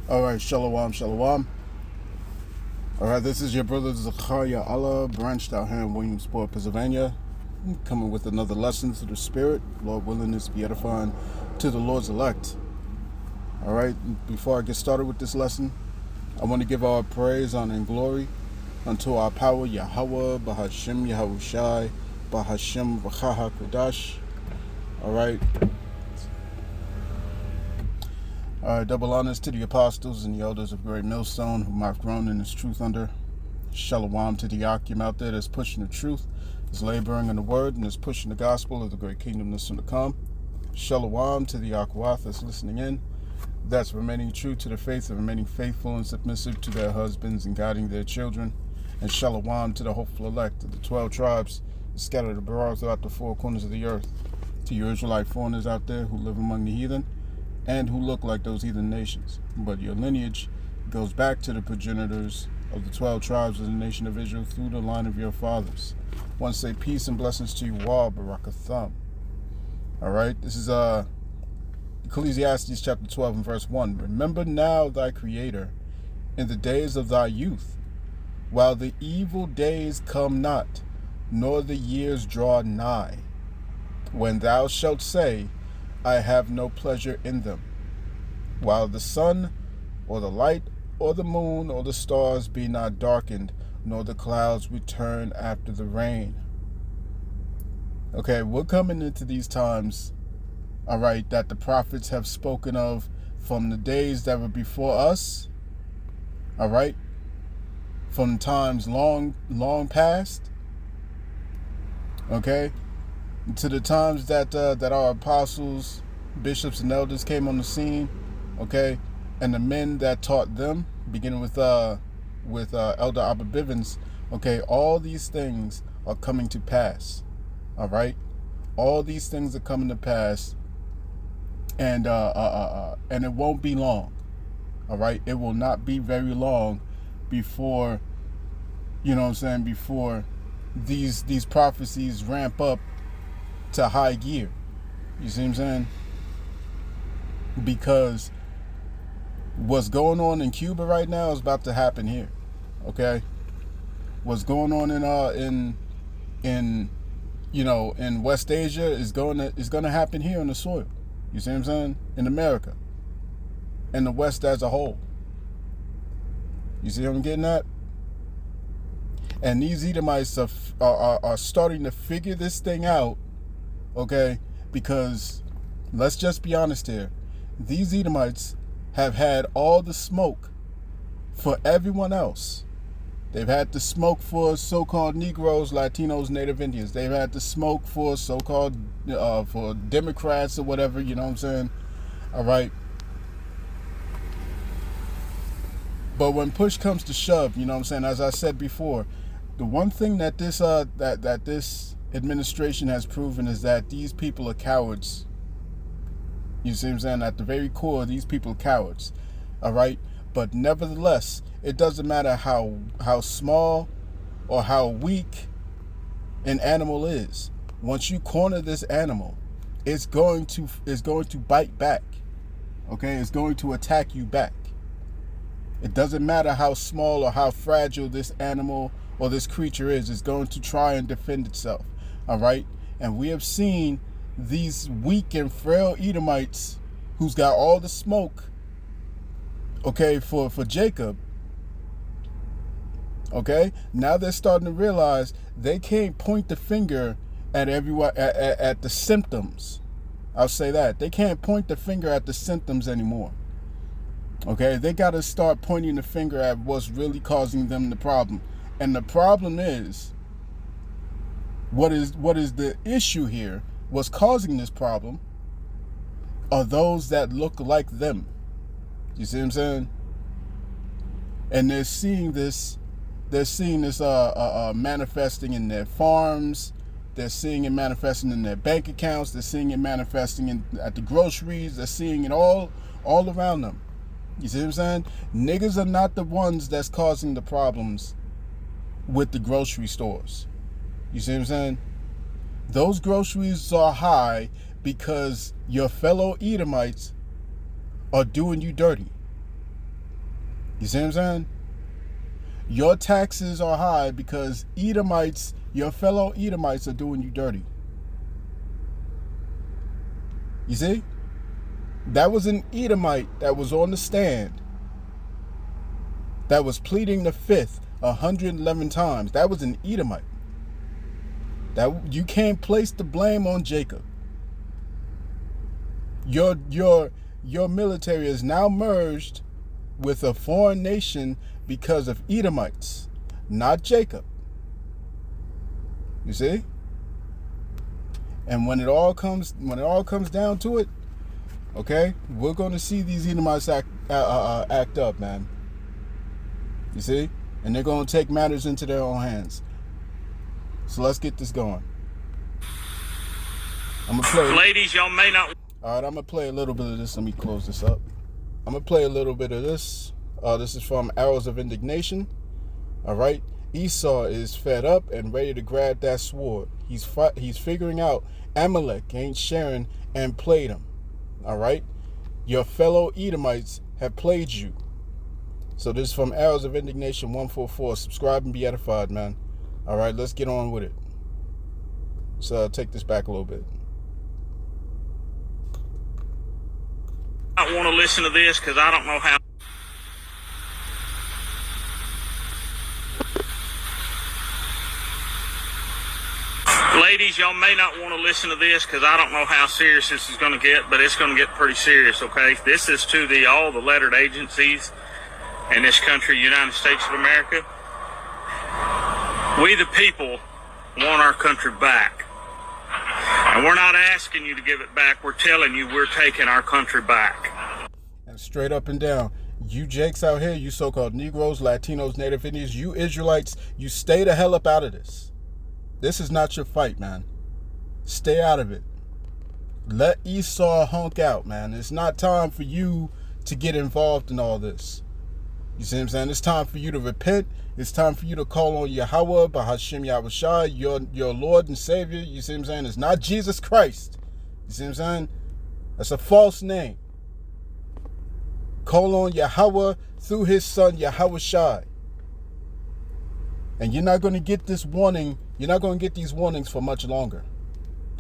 All right, shalom, shalom. All right, this is your brother Zachariah Allah, branched out here in Williamsport, Pennsylvania, coming with another lesson to the Spirit. Lord willing, this be edifying to the Lord's elect. All right, before I get started with this lesson, I want to give our praise, honor, and glory unto our power, Yahweh, Bahashim, Yahushai, Bahashim, Vachaha, Kodash. All right. Double honors to the apostles and the elders of Great Millstone, whom I've grown in this truth under. Shalom to the Akim out there that's pushing the truth, is laboring in the word, and is pushing the gospel of the great kingdom that's soon to come. Shalom to the Akwath that's listening in, that's remaining true to the faith and remaining faithful and submissive to their husbands and guiding their children. And shalom to the hopeful elect of the 12 tribes scattered abroad throughout the four corners of the earth. To your Israelite foreigners out there who live among the heathen, and who look like those heathen nations. But your lineage goes back to the progenitors of the 12 tribes of the nation of Israel through the line of your fathers. I want to say peace and blessings to you all, Barakatham. All right, this is Ecclesiastes chapter 12 and verse 1. Remember now thy Creator in the days of thy youth, while the evil days come not, nor the years draw nigh, when thou shalt say, I have no pleasure in them, while the sun, or the light, or the moon, or the stars be not darkened, nor the clouds return after the rain. Okay, we're coming into these times, all right, that the prophets have spoken of from the days that were before us, all right, from times long past, okay, to the times that that our apostles, bishops, and elders came on the scene, okay, and the men that taught them, beginning with Elder Abba Bivens, okay, all these things are coming to pass, all right, all these things are coming to pass, and it won't be long, all right, it will not be very long before, you know what I'm saying, before these prophecies ramp up to high gear. You see what I'm saying? Because what's going on in Cuba right now is about to happen here. Okay? What's going on in West Asia is going to happen here on the soil. You see what I'm saying? In America. In the West as a whole. You see what I'm getting at? And these Edomites are starting to figure this thing out. Okay, because let's just be honest here. These Edomites have had all the smoke for everyone else. They've had the smoke for so-called Negroes, Latinos, Native Indians. They've had the smoke for so-called for Democrats or whatever, you know what I'm saying? All right. But when push comes to shove, you know what I'm saying, as I said before, the one thing that this this administration has proven is that these people are cowards. You see what I'm saying? At the very core, these people are cowards. All right? But nevertheless, it doesn't matter how small or how weak an animal is. Once you corner this animal, it's going to bite back. Okay? It's going to attack you back. It doesn't matter how small or how fragile this animal or this creature is, it's going to try and defend itself. All right? And we have seen these weak and frail Edomites who's got all the smoke, okay, for Jacob. Okay? Now they're starting to realize they can't point the finger at everyone at the symptoms. I'll say that. They can't point the finger at the symptoms anymore. Okay? They got to start pointing the finger at what's really causing them the problem. And the problem is, what is the issue here? What's causing this problem are those that look like them. You see what I'm saying? And they're seeing this manifesting in their farms. They're seeing it manifesting in their bank accounts. They're seeing it manifesting at the groceries. They're seeing it all around them. You see what I'm saying? Niggas are not the ones that's causing the problems with the grocery stores. You see what I'm saying? Those groceries are high because your fellow Edomites are doing you dirty. You see what I'm saying? Your taxes are high because Edomites, your fellow Edomites, are doing you dirty. You see? That was an Edomite that was on the stand that was pleading the fifth 111 times. That was an Edomite. That you can't place the blame on Jacob. Your military is now merged with a foreign nation because of Edomites, not Jacob. You see? And when it all comes down to it, okay, we're going to see these Edomites act up, man. You see? And they're going to take matters into their own hands. So let's get this going. I'm gonna play. Ladies, y'all may not. All right, I'm gonna play a little bit of this. Let me close this up. I'm gonna play a little bit of this. This is from Arrows of Indignation. All right, Esau is fed up and ready to grab that sword. He's figuring out Amalek ain't sharing and played him. All right, your fellow Edomites have played you. So this is from Arrows of Indignation 144. Subscribe and be edified, man. All right, let's get on with it. So take this back a little bit. I don't want to listen to this because I don't know how. Ladies, y'all may not want to listen to this because I don't know how serious this is going to get, but it's going to get pretty serious, okay? This is to all the lettered agencies in this country, United States of America. We the people want our country back. And we're not asking you to give it back. We're telling you we're taking our country back. And straight up and down, you Jakes out here, you so-called Negroes, Latinos, Native Indians, you Israelites, you stay the hell up out of this. This is not your fight, man. Stay out of it. Let Esau hunk out, man. It's not time for you to get involved in all this. You see what I'm saying? It's time for you to repent. It's time for you to call on Yahweh, Bahashim Yahushua, your Lord and Savior. You see what I'm saying? It's not Jesus Christ. You see what I'm saying? That's a false name. Call on Yahweh through his son, Yahushua. And you're not going to get this warning. You're not going to get these warnings for much longer.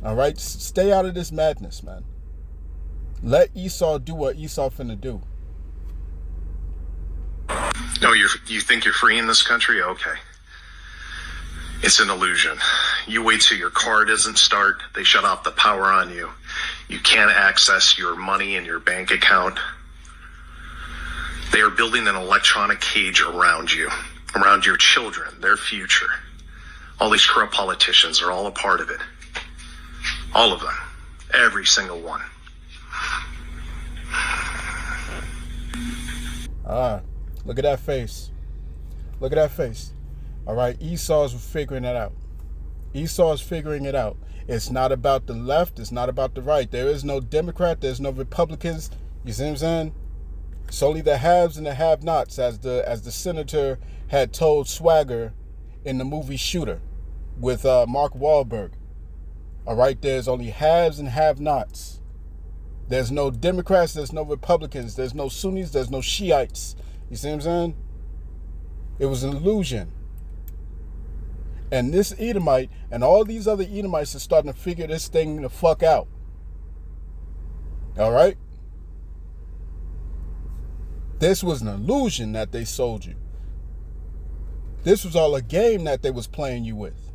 All right? Stay out of this madness, man. Let Esau do what Esau finna do. No, you think you're free in this country? Okay. It's an illusion. You wait till your car doesn't start. They shut off the power on you. You can't access your money in your bank account. They are building an electronic cage around you, around your children, their future. All these corrupt politicians are all a part of it. All of them. Every single one. Look at that face. Look at that face. All right, Esau's figuring it out. Esau's figuring it out. It's not about the left. It's not about the right. There is no Democrat. There's no Republicans. You see what I'm saying? It's only the haves and the have-nots, as the senator had told Swagger in the movie Shooter with Mark Wahlberg. All right, there's only haves and have-nots. There's no Democrats. There's no Republicans. There's no Sunnis. There's no Shiites. You see what I'm saying? It was an illusion. And this Edomite and all these other Edomites are starting to figure this thing the fuck out. All right? This was an illusion that they sold you. This was all a game that they was playing you with.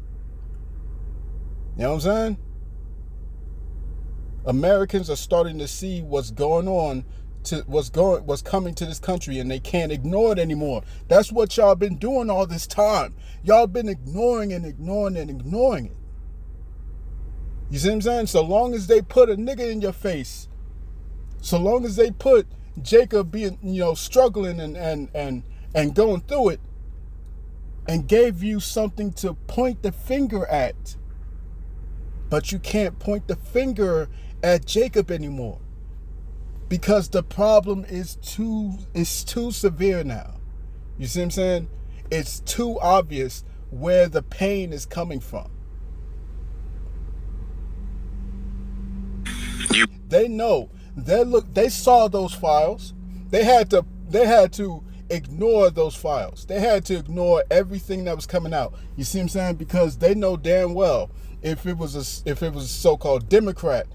You know what I'm saying? Americans are starting to see what's going on, what's coming to this country, and they can't ignore it anymore. That's what y'all been doing all this time. Y'all been ignoring and ignoring and ignoring it. You see what I'm saying? So long as they put a nigga in your face, so long as they put Jacob being, struggling and going through it, and gave you something to point the finger at, but you can't point the finger at Jacob anymore because the problem is too severe now. You see what I'm saying? It's too obvious where the pain is coming from. They know. They saw those files. They had to ignore those files. They had to ignore everything that was coming out. You see what I'm saying? Because they know damn well if it was a so-called Democrat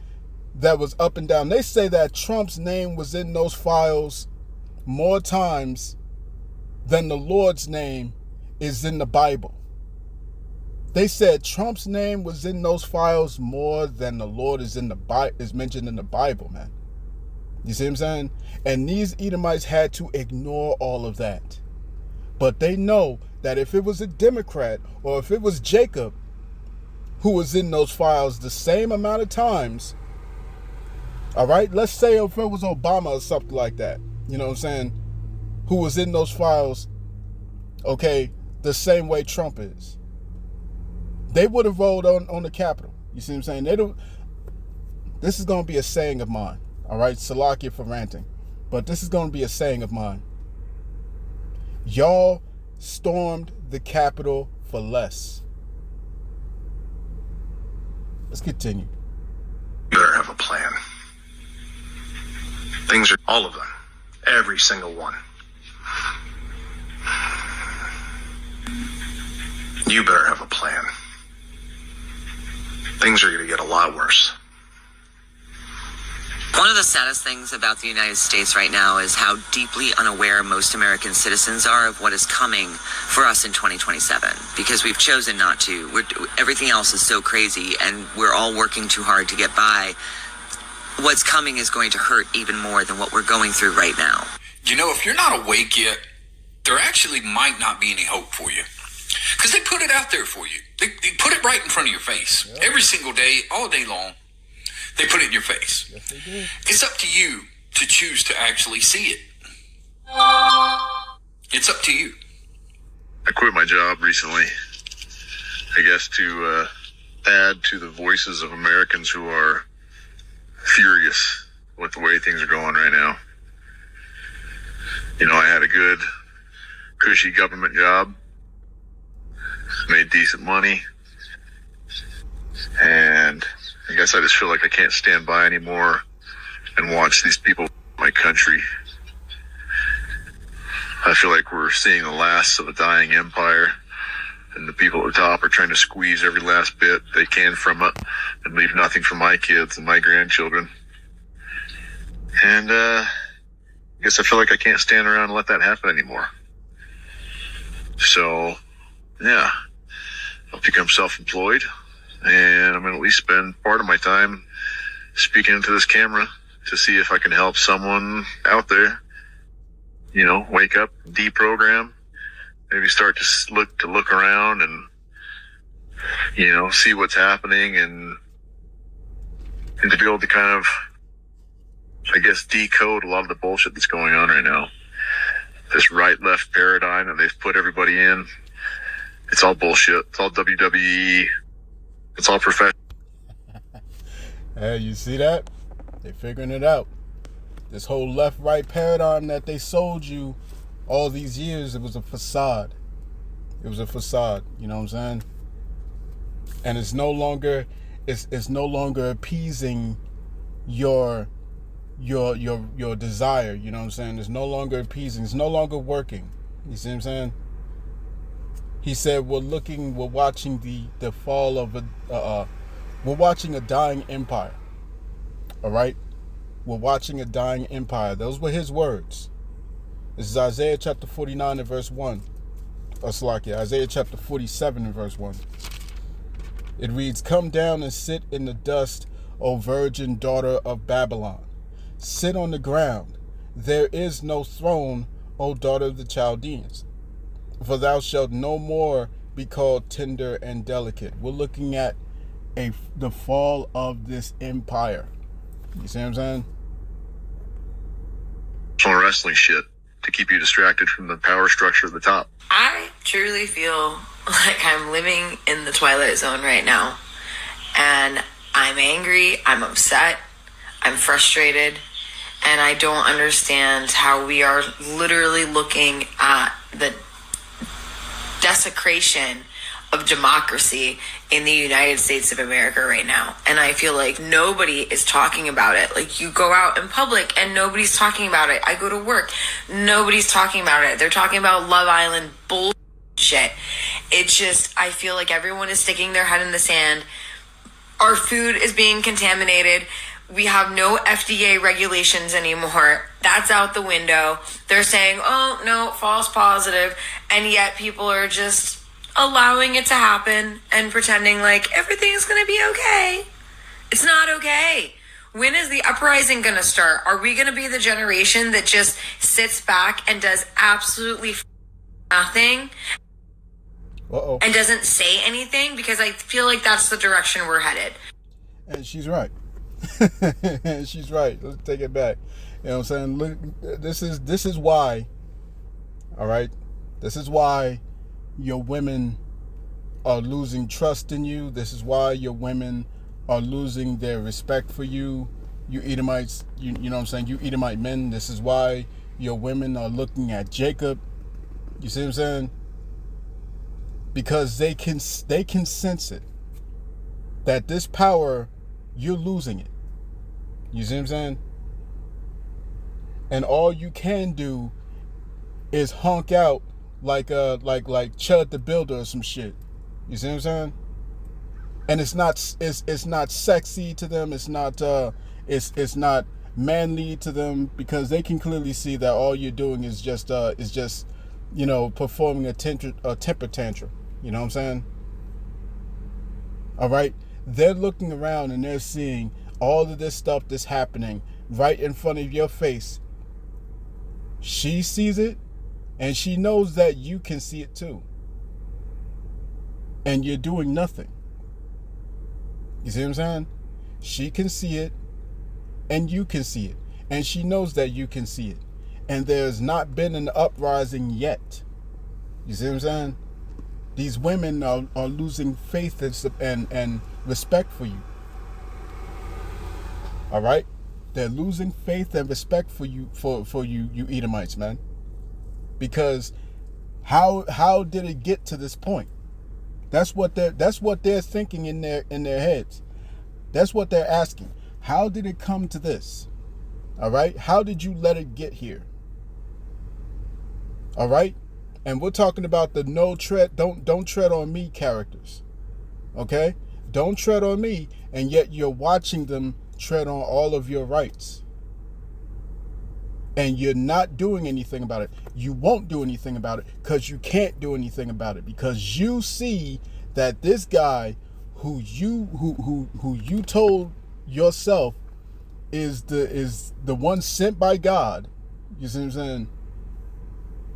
that was up and down. They say that Trump's name was in those files more times than the Lord's name is in the Bible. They said Trump's name was in those files more than the Lord is mentioned in the Bible, man. You see what I'm saying? And these Edomites had to ignore all of that. But they know that if it was a Democrat or if it was Jacob who was in those files the same amount of times, all right, let's say if it was Obama or something like that, you know what I'm saying, who was in those files, okay, the same way Trump is, they would have rolled on the Capitol. You see what I'm saying? This is going to be a saying of mine. All right, Salakia for ranting. But this is going to be a saying of mine. Y'all stormed the Capitol for less. Let's continue. You better have a plan. Things are, all of them, every single one. You better have a plan. Things are going to get a lot worse. One of the saddest things about the United States right now is how deeply unaware most American citizens are of what is coming for us in 2027, because we've chosen not to. Everything else is so crazy, and we're all working too hard to get by. What's coming is going to hurt even more than what we're going through right now. You know, if you're not awake yet, there actually might not be any hope for you. Because they put it out there for you. They put it right in front of your face. Yep. Every single day, all day long. They put it in your face. Yes, they did. It's up to you to choose to actually see it. It's up to you. I quit my job recently, I guess, to add to the voices of Americans who are furious with the way things are going right now. You know, I had a good, cushy government job, made decent money, and I guess I just feel like I can't stand by anymore and watch these people in my country. I feel like we're seeing the last of a dying empire, and the people at the top are trying to squeeze every last bit they can from it and leave nothing for my kids and my grandchildren. And I guess I feel like I can't stand around and let that happen anymore. So, yeah, I'll become self-employed, and I'm going to at least spend part of my time speaking into this camera to see if I can help someone out there, you know, wake up, deprogram, maybe start to look around and, you know, see what's happening, and to be able to kind of, I guess, decode a lot of the bullshit that's going on right now. This right-left paradigm that they've put everybody in, it's all bullshit. It's all WWE. It's all professional. Hey, you see that? They're figuring it out. This whole left-right paradigm that they sold you all these years, it was a facade. It was a facade, you know what I'm saying? And it's no longer appeasing your desire, you know what I'm saying? It's no longer appeasing. It's no longer working. You see what I'm saying? He said, we're watching the fall of we're watching a dying empire. All right? We're watching a dying empire. Those were his words. This is Isaiah chapter 49 and verse 1. Isaiah chapter 47 and verse 1. It reads, "Come down and sit in the dust, O virgin daughter of Babylon. Sit on the ground. There is no throne, O daughter of the Chaldeans. For thou shalt no more be called tender and delicate." We're looking at the fall of this empire. You see what I'm saying? Wrestling shit to keep you distracted from the power structure at the top. I truly feel like I'm living in the Twilight Zone right now. And I'm angry, I'm upset, I'm frustrated, and I don't understand how we are literally looking at the desecration of democracy in the United States of America right now. And I feel like nobody is talking about it. Like, you go out in public and nobody's talking about it. I go to work, Nobody's talking about it. They're talking about Love Island bullshit. It's just, I feel like everyone is sticking their head in the sand. Our food is being contaminated. We have no FDA regulations anymore. That's out the window. They're saying, oh, no, false positive. And yet people are just allowing it to happen and pretending like everything's going to be okay. It's not okay. When is the uprising going to start? Are we going to be the generation that just sits back and does absolutely nothing and doesn't say anything? Because I feel like that's the direction we're headed. And she's right. She's right. Let's take it back. You know what I'm saying? Look, this is why, all right? This is why your women are losing trust in you. This is why your women are losing their respect for you. You Edomites, you know what I'm saying? You Edomite men, this is why your women are looking at Jacob. You see what I'm saying? Because they can sense it. That this power, you're losing it. You see what I'm saying? And all you can do is honk out like Chud the Builder or some shit. You see what I'm saying? And it's not sexy to them. It's not manly to them, because they can clearly see that all you're doing is just performing a temper tantrum. You know what I'm saying? All right. They're looking around and they're seeing all of this stuff that's happening right in front of your face. She sees it, and she knows that you can see it too. And you're doing nothing. You see what I'm saying? She can see it, and you can see it. And she knows that you can see it. And there's not been an uprising yet. You see what I'm saying? These women are losing faith and respect for you. All right? They're losing faith and respect for you, for you Edomites, man. Because how did it get to this point? That's what they're thinking in their heads. That's what they're asking. How did it come to this? All right? How did you let it get here? All right? And we're talking about the don't tread on me characters. Okay? Don't tread on me, and yet you're watching them tread on all of your rights. And you're not doing anything about it. You won't do anything about it because you can't do anything about it, because you see that this guy who you told yourself is the one sent by God. You see what I'm saying?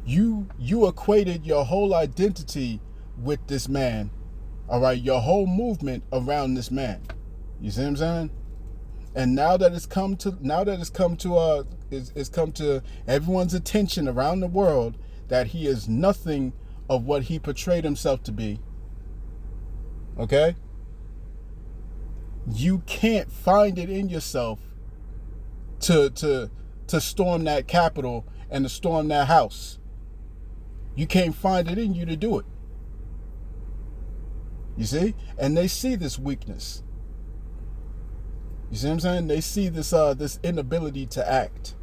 You equated your whole identity with this man. All right, your whole movement around this man. You see what I'm saying? And now that it's come to everyone's attention around the world that he is nothing of what he portrayed himself to be. Okay? You can't find it in yourself to storm that Capitol and to storm that house. You can't find it in you to do it. You see? And they see this weakness. You see what I'm saying? They see this inability to act.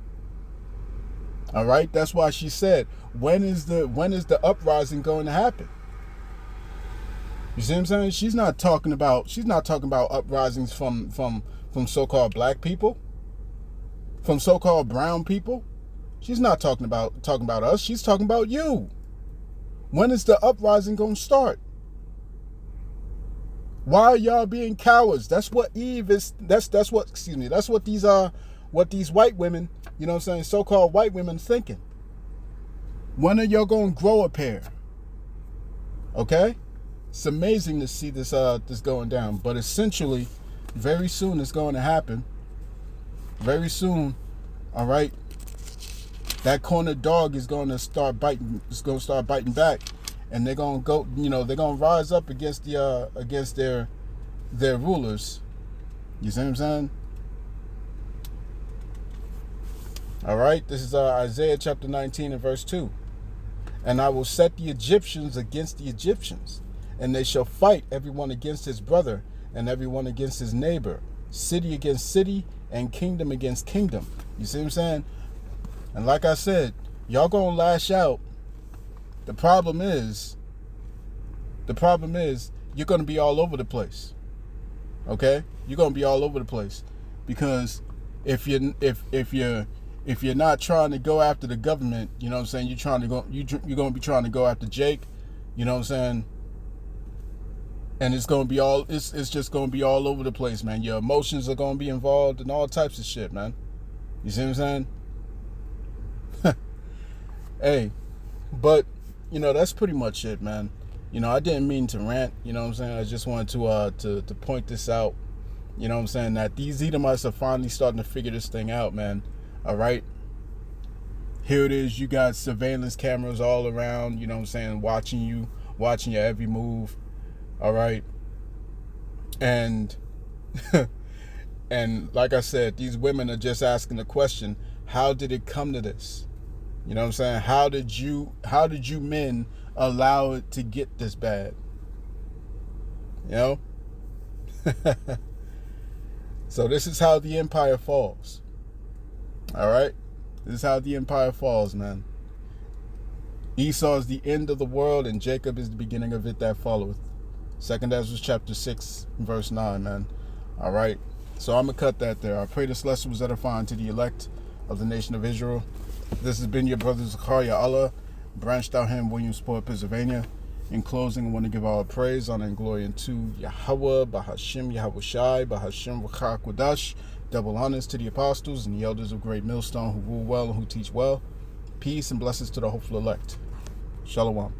All right? That's why she said, when is the uprising going to happen? You see what I'm saying? She's not talking about uprisings from so-called black people, from so-called brown people. She's not talking about us. She's talking about you. When is the uprising going to start? Why are y'all being cowards? That's what Eve is. That's what these white women, you know what I'm saying, so-called white women thinking. When are y'all going to grow a pair? Okay? It's amazing to see this going down, but essentially very soon it's going to happen. Very soon, all right? That corner dog is going to start biting. It's going to start biting back, and they're going to go. They're going to rise up against their rulers. You see what I'm saying? All right. This is Isaiah chapter 19 and verse 2. And I will set the Egyptians against the Egyptians, and they shall fight everyone against his brother, and everyone against his neighbor, city against city, and kingdom against kingdom. You see what I'm saying? And like I said, Y'all gonna lash out. The problem is you're gonna be all over the place. Okay? You're gonna be all over the place. Because if you're not trying to go after the government, you know what I'm saying, you're gonna be trying to go after Jake, you know what I'm saying? And it's just gonna be all over the place, man. Your emotions are gonna be involved and all types of shit, man. You see what I'm saying? Hey, but that's pretty much it, man. I didn't mean to rant, you know what I'm saying? I just wanted to point this out, you know what I'm saying, that these Edomites are finally starting to figure this thing out, man. All right? Here it is, you got surveillance cameras all around, you know what I'm saying, watching your every move. All right? And and like I said, these women are just asking the question, how did it come to this? You know what I'm saying? How did you men allow it to get this bad? You know? So this is how the empire falls. All right? This is how the empire falls, man. Esau is the end of the world, and Jacob is the beginning of it that followeth. 2 Ezra chapter 6, verse 9, man. All right? So I'm going to cut that there. I pray this lesson was edifying to the elect of the nation of Israel. This has been your brother Zakaria Allah, branched out here in Williamsport, Pennsylvania. In closing, I want to give all praise, honor, and glory unto Yahweh, Bahashim, Yahweh Shai, Bahashim, Wachak Wadash. Double honors to the apostles and the elders of Great Millstone who rule well and who teach well. Peace and blessings to the hopeful elect. Shalom.